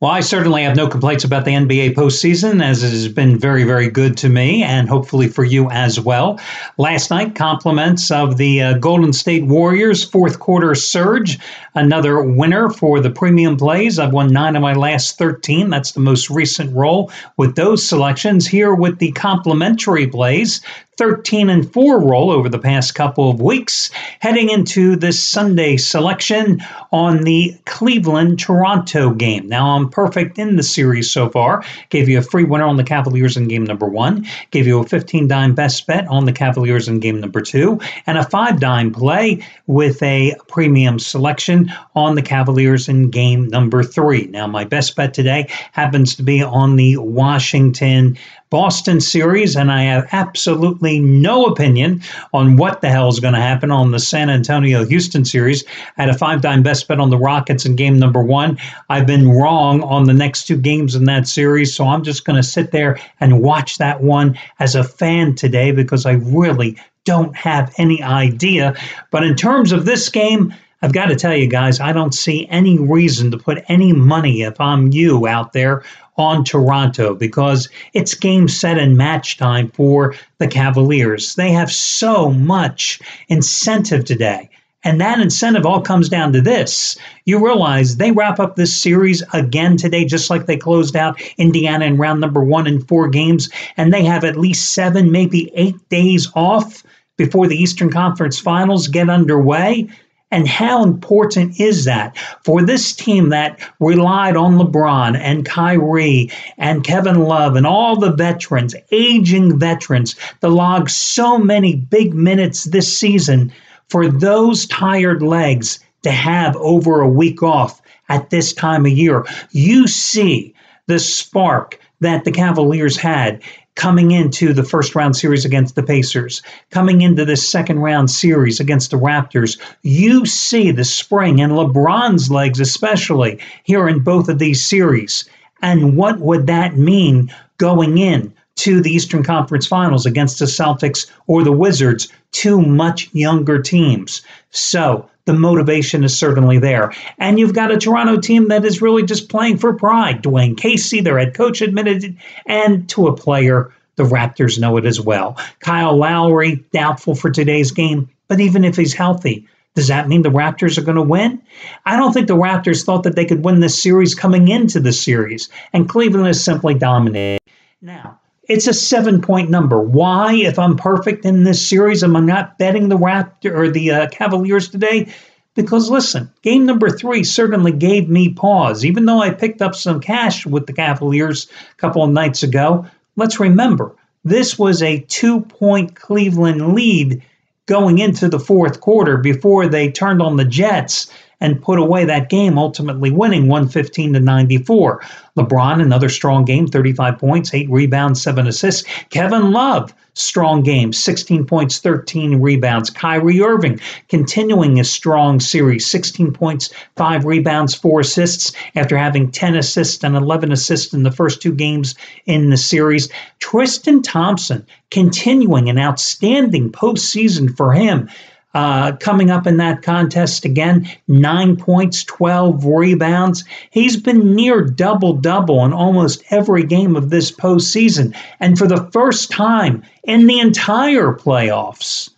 Well, I certainly have no complaints about the NBA postseason, as it has been very, very good to me, and hopefully for you as well. Last night, compliments of the Golden State Warriors fourth quarter surge, another winner for the premium plays. I've won 9 of my last 13. That's the most recent roll with those selections. Here with the complimentary plays, 13-4 roll over the past couple of weeks, heading into this Sunday selection on the Cleveland-Toronto game. Now, I'm perfect in the series so far. Gave you a free winner on the Cavaliers in game number 1, gave you a 15-dime best bet on the Cavaliers in game number 2, and a 5-dime play with a premium selection on the Cavaliers in game number 3. Now, my best bet today happens to be on the Washington-Boston series, and I have absolutely no opinion on what the hell is going to happen on the San Antonio-Houston series. I had a 5-dime best bet on the Rockets in game number 1. I've been wrong on the next 2 games in that series, so I'm just going to sit there and watch that one as a fan today because I really don't have any idea. But in terms of this game, I've got to tell you guys, I don't see any reason to put any money, if I'm you out there, on Toronto because it's game, set, and match time for the Cavaliers. They have so much incentive today. And that incentive all comes down to this. You realize they wrap up this series again today, just like they closed out Indiana in round number 1 in 4 games. And they have at least 7, maybe 8 days off before the Eastern Conference Finals get underway. And how important is that for this team that relied on LeBron and Kyrie and Kevin Love and all the veterans, aging veterans, to log so many big minutes this season, for those tired legs to have over a week off at this time of year? You see the spark that the Cavaliers had coming into the first round series against the Pacers, coming into this second round series against the Raptors. You see the spring and LeBron's legs, especially here in both of these series. And what would that mean going in to the Eastern Conference Finals against the Celtics or the Wizards, 2 much younger teams? So the motivation is certainly there. And you've got a Toronto team that is really just playing for pride. Dwayne Casey, their head coach, admitted it, and to a player, the Raptors know it as well. Kyle Lowry, doubtful for today's game, but even if he's healthy, does that mean the Raptors are going to win? I don't think the Raptors thought that they could win this series coming into the series, and Cleveland is simply dominated. Now, it's a 7-point number. Why, if I'm perfect in this series, am I not betting the Cavaliers today? Because listen, game number 3 certainly gave me pause. Even though I picked up some cash with the Cavaliers a couple of nights ago, let's remember, this was a 2-point Cleveland lead going into the fourth quarter before they turned on the Jets and put away that game, ultimately winning 115-94. LeBron, another strong game, 35 points, 8 rebounds, 7 assists. Kevin Love, strong game, 16 points, 13 rebounds. Kyrie Irving, continuing a strong series, 16 points, 5 rebounds, 4 assists, after having 10 assists and 11 assists in the first 2 games in the series. Tristan Thompson, continuing an outstanding postseason for him. Coming up in that contest again, 9 points, 12 rebounds. He's been near double-double in almost every game of this postseason. And for the first time in the entire playoffs,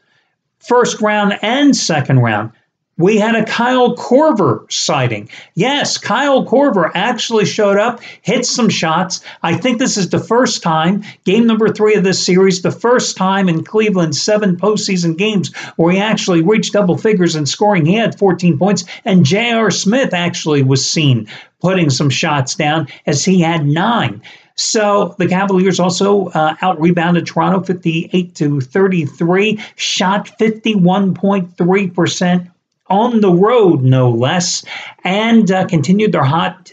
first round and second round, we had a Kyle Korver sighting. Yes, Kyle Korver actually showed up, hit some shots. I think this is the first time, game number 3 of this series, the first time in Cleveland's 7 postseason games where he actually reached double figures in scoring. He had 14 points, and J.R. Smith actually was seen putting some shots down as he had 9. So the Cavaliers also out-rebounded Toronto 58-33, shot 51.3%. on the road, no less, and continued their hot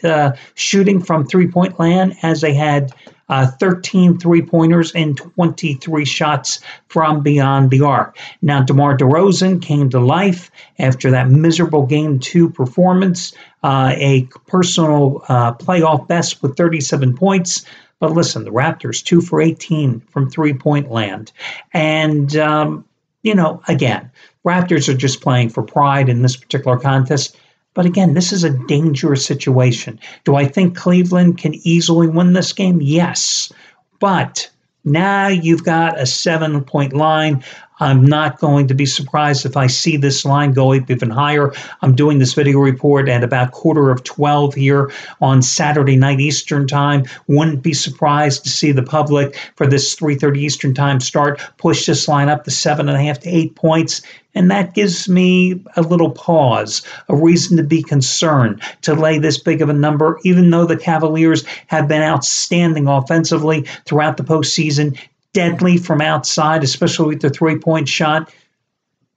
shooting from three-point land as they had 13 three-pointers and 23 shots from beyond the arc. Now, DeMar DeRozan came to life after that miserable Game 2 performance, a personal playoff best with 37 points. But listen, the Raptors, 2 for 18 from three-point land. And, again, Raptors are just playing for pride in this particular contest. But again, this is a dangerous situation. Do I think Cleveland can easily win this game? Yes. But now you've got a 7-point line. I'm not going to be surprised if I see this line go up even higher. I'm doing this video report at about 11:45 here on Saturday night Eastern time. Wouldn't be surprised to see the public for this 3:30 Eastern time start push this line up to 7.5 to 8 points. And that gives me a little pause, a reason to be concerned, to lay this big of a number, even though the Cavaliers have been outstanding offensively throughout the postseason, deadly from outside, especially with the three-point shot,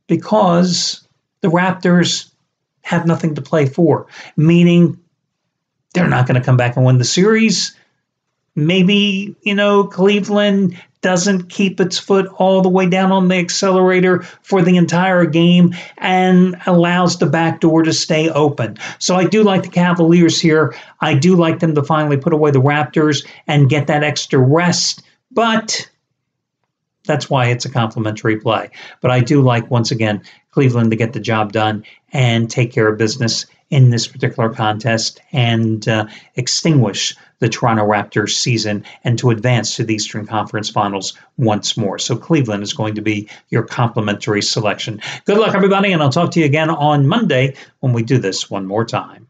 because the Raptors have nothing to play for, meaning they're not going to come back and win the series. Maybe, Cleveland doesn't keep its foot all the way down on the accelerator for the entire game and allows the back door to stay open. So I do like the Cavaliers here. I do like them to finally put away the Raptors and get that extra rest, but that's why it's a complimentary play. But I do like, once again, Cleveland to get the job done and take care of business in this particular contest and extinguish the Toronto Raptors season and to advance to the Eastern Conference Finals once more. So Cleveland is going to be your complimentary selection. Good luck, everybody, and I'll talk to you again on Monday when we do this one more time.